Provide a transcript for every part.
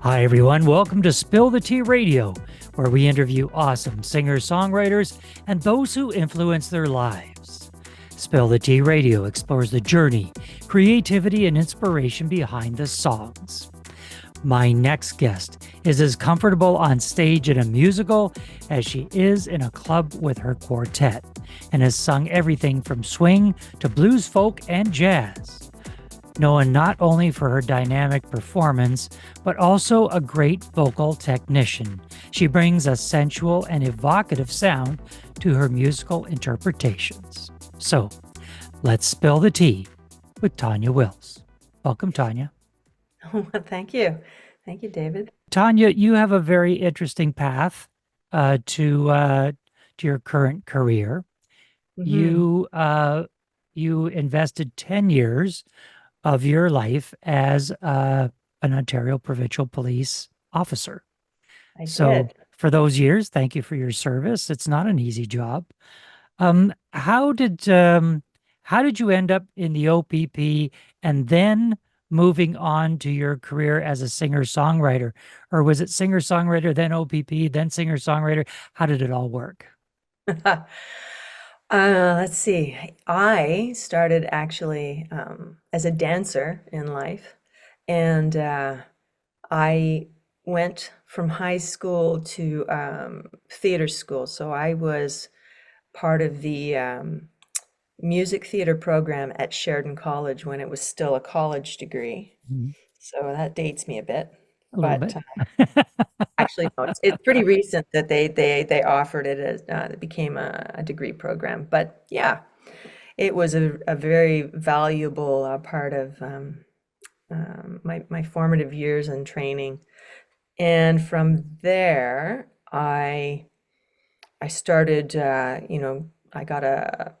Hi, everyone. Welcome to Spill the Tea Radio, where we interview awesome singers, songwriters, and those who influence their lives. Spill the Tea Radio explores the journey, creativity, and inspiration behind the songs. My next guest is as comfortable on stage in a musical as she is in a club with her quartet, and has sung everything from swing to blues, folk, and jazz. Known not only for her dynamic performance, but also a great vocal technician. She brings a sensual and evocative sound to her musical interpretations. So, let's spill the tea with Tanya Wills. Welcome, Tanya. Oh, well, thank you. Thank you, David. Tanya, you have a very interesting path to your current career. Hmm. You invested 10 years of your life as an Ontario Provincial Police officer. I So did. for those years, thank you for your service. It's not an easy job. Um, how did um, how did you end up in the OPP and then moving on to your career as a singer-songwriter? Or was it singer-songwriter, then OPP, then singer-songwriter? How did it all work? Let's see. I started actually as a dancer in life, and I went from high school to theater school. So I was part of the music theater program at Sheridan College when it was still a college degree. Mhm. So that dates me a bit. A little But bit. actually, no, it's pretty recent that they offered it as it became a degree program. But yeah, it was a very valuable part of my formative years and training. And from there, I started, I got a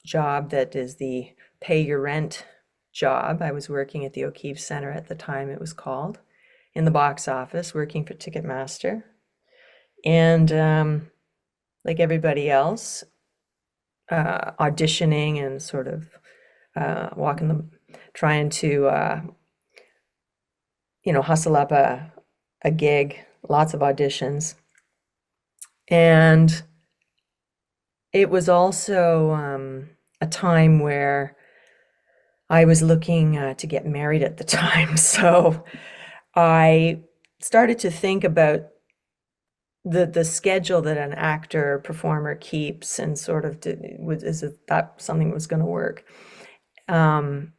job that is the pay your rent job. I was working at the O'Keefe Center at the time it was called, in the box office, working for Ticketmaster. And like everybody else, auditioning and sort of walking the, trying to, hustle up a gig, lots of auditions. And it was also a time where I was looking to get married at the time. So I started to think about the schedule that an actor performer keeps and sort of is it that something was going to work. Um,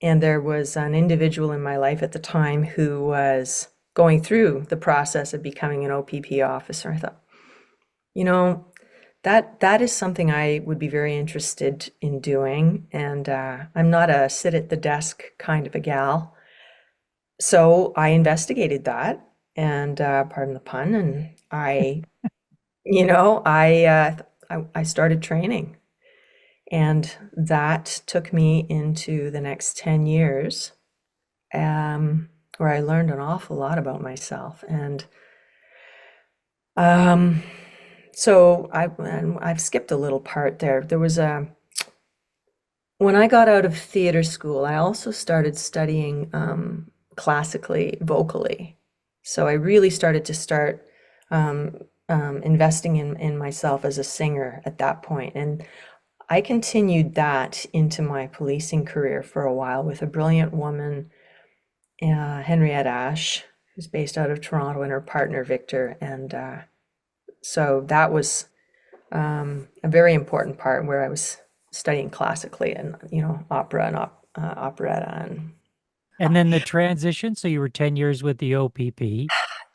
and there was an individual in my life at the time who was going through the process of becoming an OPP officer. I thought, you know, that is something I would be very interested in doing. And I'm not a sit at the desk kind of a gal. So I investigated that, and pardon the pun, and you know, I started training, and that took me into the next 10 years, where I learned an awful lot about myself. And um, and I've skipped a little part there. There was when I got out of theater school, I also started studying classically, vocally. So I really started to start um, investing in myself as a singer at that point. And I continued that into my policing career for a while with a brilliant woman, Henriette Ash, who's based out of Toronto, and her partner, Victor. And so that was a very important part where I was studying classically and, opera and operetta and And then the transition. So you were 10 years with the OPP, 10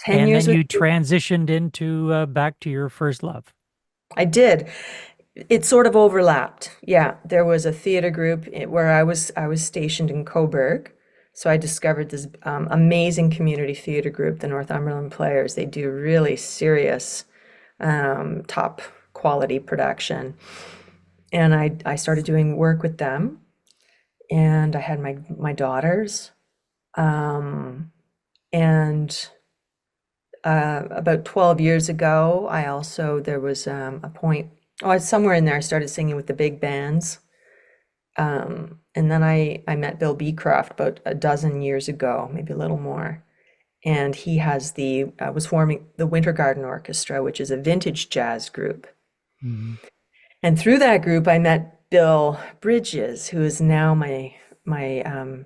and then years with you transitioned into back to your first love. I did. It sort of overlapped. Yeah, there was a theater group where I was stationed in Coburg. So I discovered this amazing community theater group, the Northumberland Players. They do really serious, top quality production. And I started doing work with them, and I had my daughters. Um, and about 12 years ago, there was a point, oh, somewhere in there, I started singing with the big bands. And then I met Bill Beecroft about a dozen years ago, maybe a little more. and he has was forming the Winter Garden Orchestra, which is a vintage jazz group. Mhm. And through that group, I met Bill Bridges, who is now my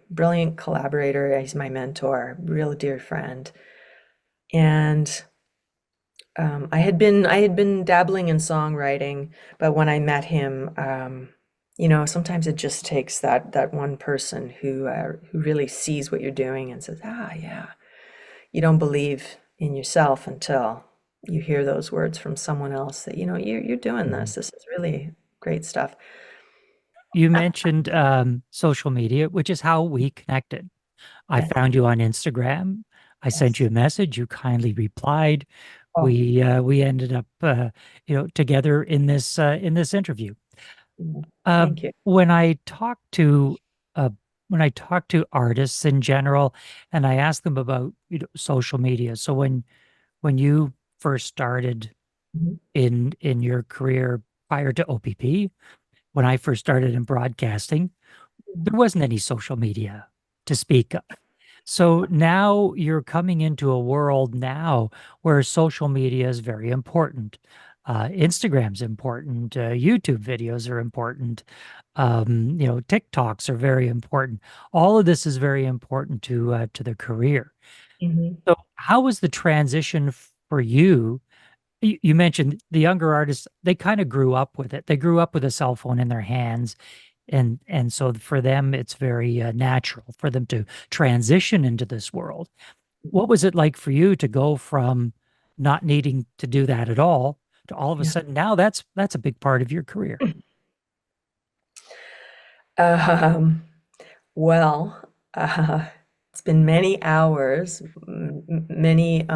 brilliant collaborator. He's my mentor, real dear friend. And I had been dabbling in songwriting, but when I met him, sometimes it just takes that one person who really sees what you're doing and says, "Ah, yeah." You don't believe in yourself until you hear those words from someone else that, you're doing Mhm. this. This is really great stuff. You mentioned social media, which is how we connected. I Yes. found you on Instagram. I sent Yes. you a message. You kindly replied. Oh, We ended up together in this interview. Uh, thank you. when I talk to uh, when I talk to artists in general, and I ask them about social media. So when you first started Mhm. in your career prior to OPP, when I first started in broadcasting, there wasn't any social media to speak of. So now you're coming into a world now where social media is very important. Instagram's important. YouTube videos are important. TikToks are very important. All of this is very important to the career. Mhm. So how was the transition for you? You mentioned the younger artists, they kind of grew up with it. They grew up with a cell phone in their hands. And so for them, it's very natural for them to transition into this world. What was it like for you to go from not needing to do that at all to all of a Yeah. sudden now that's a big part of your career? Um, well, it's been many hours, many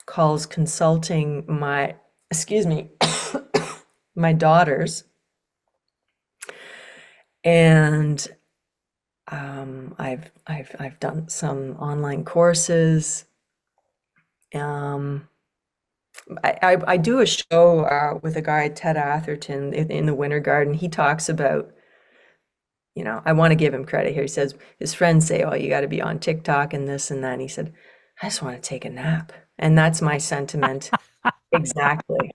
calls consulting excuse me, my daughters, and I've done some online courses. Um, I do a show with a guy, Ted Atherton, in the Winter Garden. He talks about, I want to give him credit here. He says his friends say, "Oh, you got to be on TikTok and this and that." And he said, "I just want to take a nap," and that's my sentiment exactly.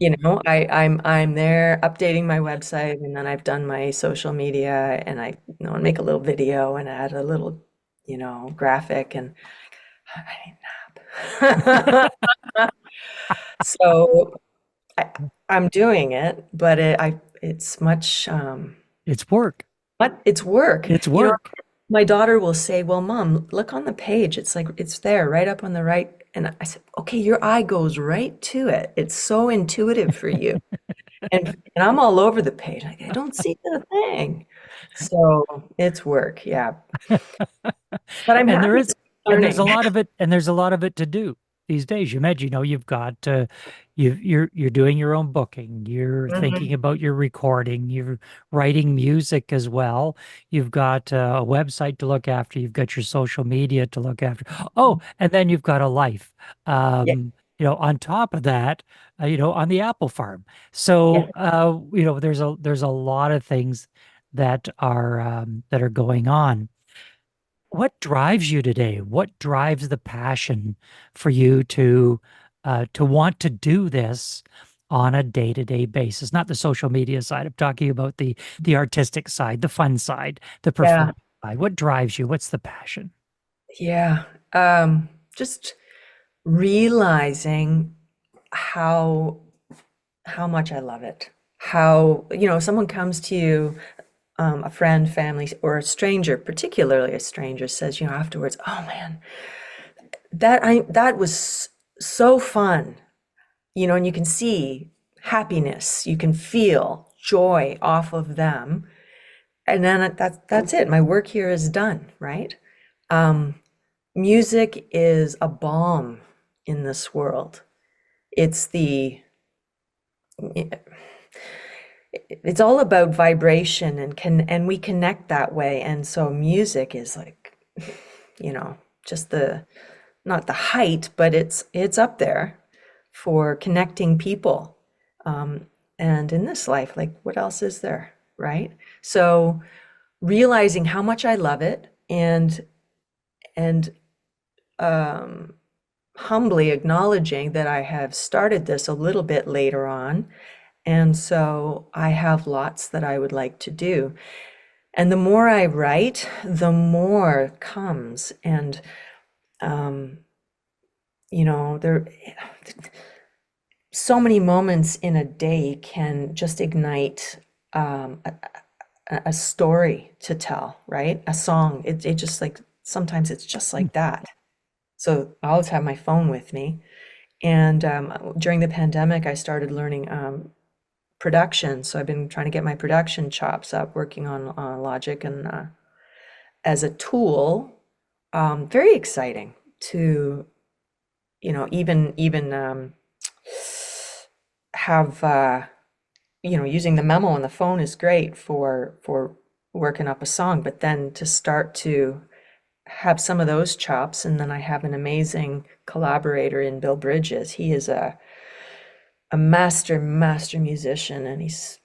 I'm there updating my website, and then I've done my social media, and I make a little video and add a little, graphic, and I need a nap. So I, I'm doing it, but it's much, It's work. but it's work. It's work. My daughter will say, "Well, Mom, look on the page. It's like it's there, right up on the right." And I said, "Okay, your eye goes right to it. It's so intuitive for you." And I'm all over the page. Like, I don't see the thing. So it's work, yeah. But I'm and there happy is to be and there's a learning. lot of it and there's a lot of it to do these days. You imagine, you've got you're doing your own booking, you're thinking Mhm. about your recording, you're writing music as well, you've got a website to look after, you've got your social media to look after, oh, and then you've got a life, Yeah, on top of that, on the apple farm. yeah. So there's a lot of things that are going on. What drives you today? What drives the passion for you to want to do this on a day-to-day basis? Not the social media side. I'm talking about the artistic side, the fun side, the Yeah, performance side. What drives you? What's the passion? yeah. Just realizing how how much I love it. How, someone comes to you, a friend, family, or a stranger, particularly a stranger, says, afterwards, "Oh man, that was so fun." And you can see happiness, you can feel joy off of them. And then that's it. My work here is done, right? Um, Music is a balm in this world. It's the it's all about vibration and we connect that way. And so music is like, you know, just the not the height, but it's up there for connecting people. Um, and in this life, like what else is there, right? So realizing how much I love it and um, humbly acknowledging that I have started this a little bit later on. And so I have lots that I would like to do. And the more I write, the more comes. And, there so many moments in a day can just ignite a story to tell, right? A song. It just like sometimes it's just like that. So I always have my phone with me. And during the pandemic, I started learning production. So I've been trying to get my production chops up, working on Logic and as a tool. Very exciting to, even have using the memo on the phone is great for working up a song, but then to start to have some of those chops, and then I have an amazing collaborator in Bill Bridges. He is a master musician, and he's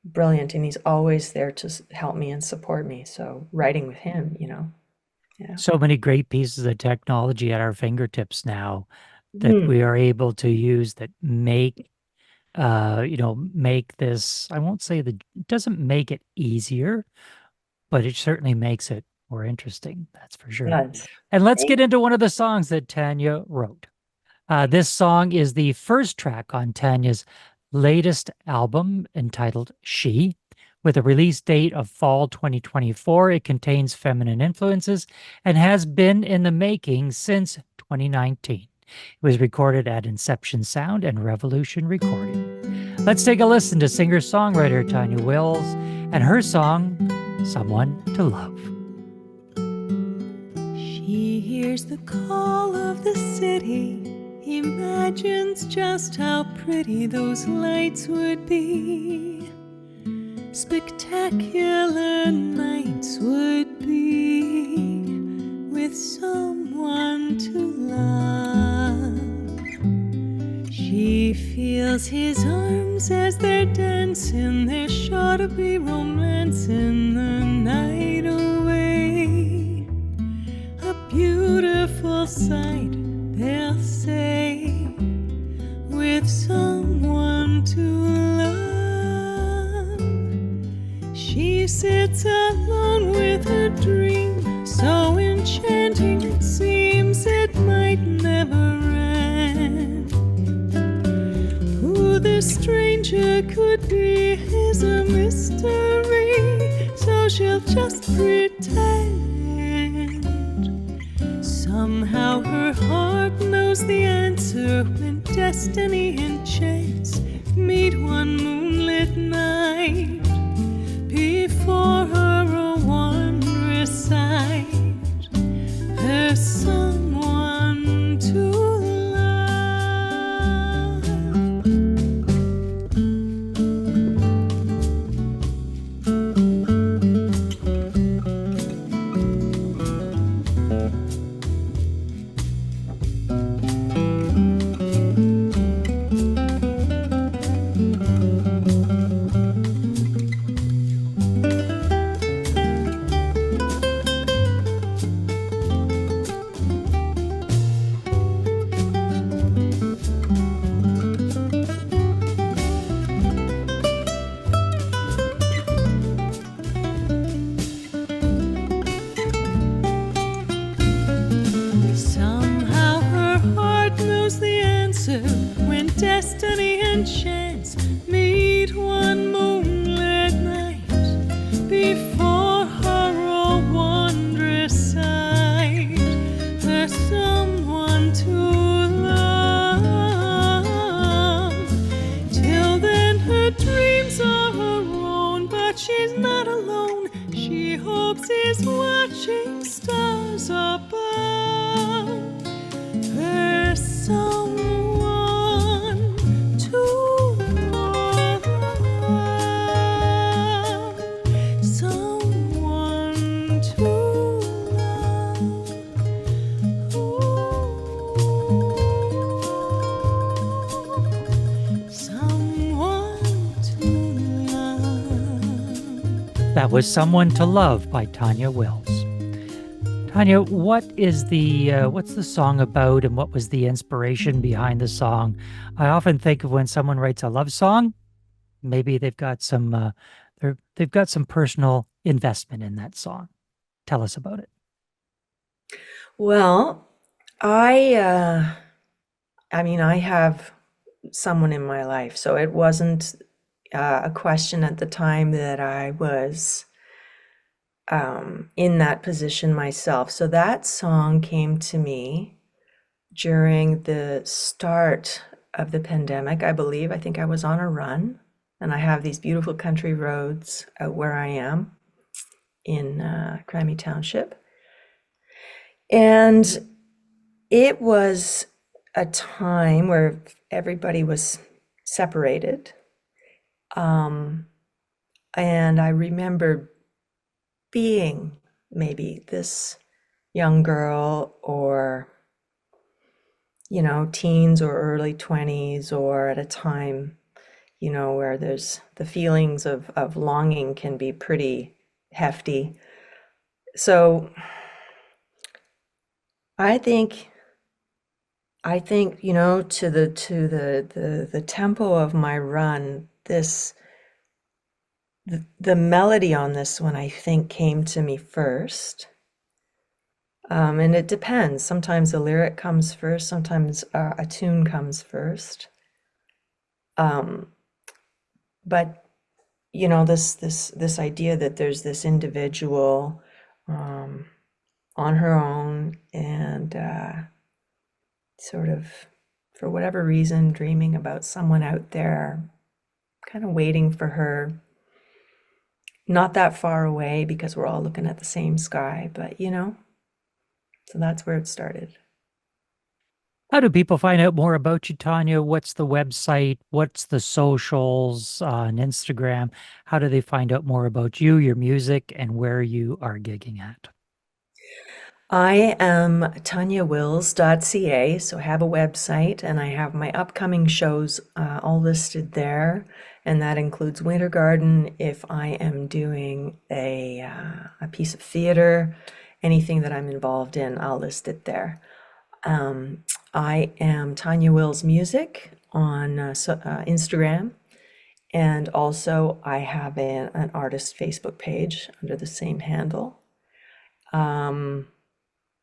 brilliant, and he's always there to help me and support me. So writing with him, yeah. So many great pieces of technology at our fingertips now that we are able to use that make this, I won't say that it doesn't make it easier, but it certainly makes it more interesting. That's for sure. Yes. And let's get into one of the songs that Tanya wrote. This song is the first track on Tanya's latest album entitled She. With a release date of fall 2024, it contains feminine influences and has been in the making since 2019. It was recorded at Inception Sound and Revolution Recording. Let's take a listen to singer-songwriter Tanya Wills and her song, Someone to Love. She hears the call of the city, imagines just how pretty those lights would be. Spectacular nights would be with someone to love. She feels his arms as they're dancing. There's sure to be romance in the night away. A beautiful sight, they'll say, with someone to love. She sits alone with her dream, so enchanting it seems it might never end. Who this stranger could be is a mystery, so she'll just pretend. Somehow her heart knows the answer when destiny and chance meet one moonlit night. Before her a wondrous sight, there's someone to love. Somehow her heart knows the answer when destiny and chance meet one moonlit night. Before her a wondrous sight, there's someone to love. Till then her dreams are her own, but she's not alone. She hopes he's watching stars above. There's someone to love, someone to love. Someone to love. That was Someone to Love by Tanya Wills. Tanya, what's the song about, and what was the inspiration behind the song? I often think of when someone writes a love song, maybe they've got some personal investment in that song. Tell us about it. Well, I mean, I have someone in my life, so it wasn't a question at the time that I was in that position myself. So that song came to me during the start of the pandemic, I believe. I think I was on a run, and I have these beautiful country roads out where I am in Crammy Township. And it was a time where everybody was separated. And I remember being maybe this young girl, or, teens or early 20s, or at a time, where there's the feelings of longing can be pretty hefty. So I think, to the tempo of my run, the melody on this one, I think, came to me first. And it depends. Sometimes the lyric comes first, sometimes a tune comes first. But this idea that there's this individual on her own, and sort of, for whatever reason, dreaming about someone out there, kind of waiting for her, not that far away because we're all looking at the same sky, but so that's where it started. How do people find out more about you, Tanya? What's the website? What's the socials on Instagram? How do they find out more about you, your music, and where you are gigging at? I am tanyawills.ca, so I have a website, and I have my upcoming shows all listed there, and that includes Winter Garden if I am doing a piece of theater. Anything that I'm involved in, I'll list it there. I am Tanya Wills Music on Instagram, and also I have an artist Facebook page under the same handle.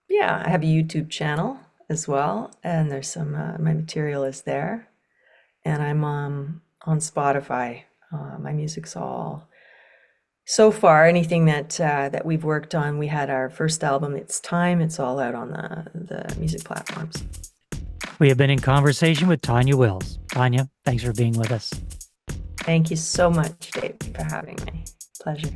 Yeah, I have a YouTube channel as well, and there's some my material is there, and I'm on Spotify. My music's all, so far, anything that we've worked on. We had our first album, It's Time. It's all out on the music platforms. We have been in conversation with Tanya Wills. Tanya, thanks for being with us. Thank you so much, Dave, for having me. Pleasure.